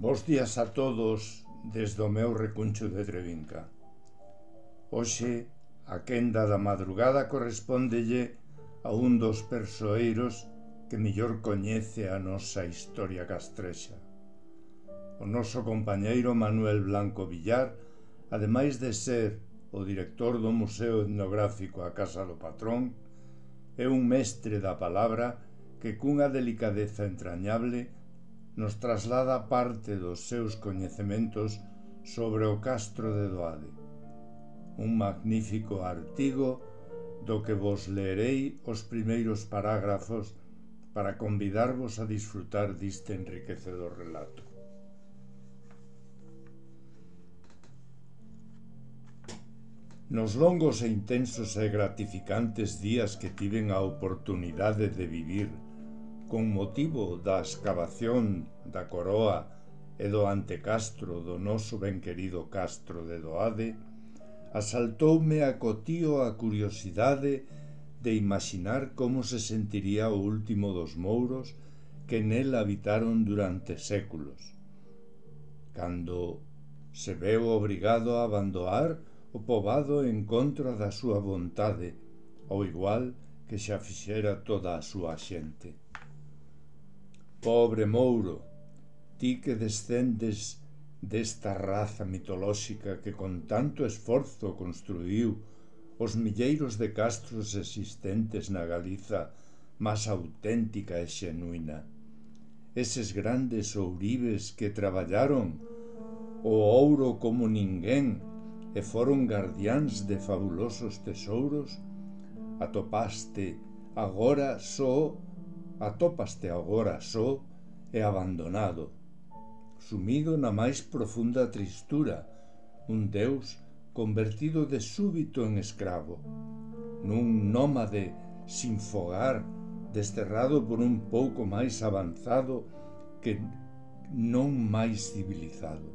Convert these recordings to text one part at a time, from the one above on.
Bos días a todos desde o meu recuncho de Trevinca. Hoxe, a quenda da madrugada correspóndelle a un dos persoeiros que mellor coñece a nosa historia castrexa. O noso compañeiro Manuel Blanco Villar, ademais de ser o director do Museo Etnográfico A Casa do Patrón, é un mestre da palabra que cunha delicadeza entrañable nos traslada parte dos seus coñecementos sobre o castro de Doade. Un magnífico artigo do que vos leerei os primeiros parágrafos para convidarvos a disfrutar diste enriquecedor relato. Nos longos e intensos e gratificantes días que tiven a oportunidade de vivir con motivo da escavación da coroa e do antecastro do noso ben querido castro de Doade, asaltoume acotío a curiosidade de imaxinar como se sentiría o último dos mouros que nel habitaron durante séculos, cando se veu obrigado a abandonar o poboado en contra da súa vontade, ao igual que xa fixera toda a súa xente. Pobre Mouro, ti que descendes desta raza mitolóxica que con tanto esforzo construíu os milleiros de castros existentes na Galiza máis auténtica e xenuína, eses grandes ouribes que traballaron o ouro como ninguén e foron gardiáns de fabulosos tesouros, atopaste agora só e abandonado, sumido na máis profunda tristura, un deus convertido de súbito en escravo, nun nómade sin fogar, desterrado por un pouco máis avanzado que non máis civilizado,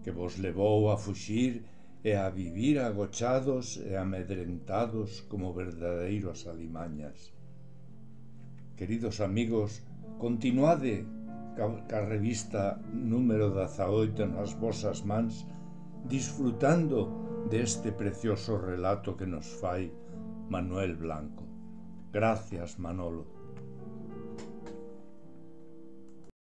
que vos levou a fuxir e a vivir agochados e amedrentados como verdadeiros alimañas. Queridos amigos, continuade ca revista número 18 nas vosas mans, disfrutando deste precioso relato que nos fai Manuel Blanco. Gracias, Manolo.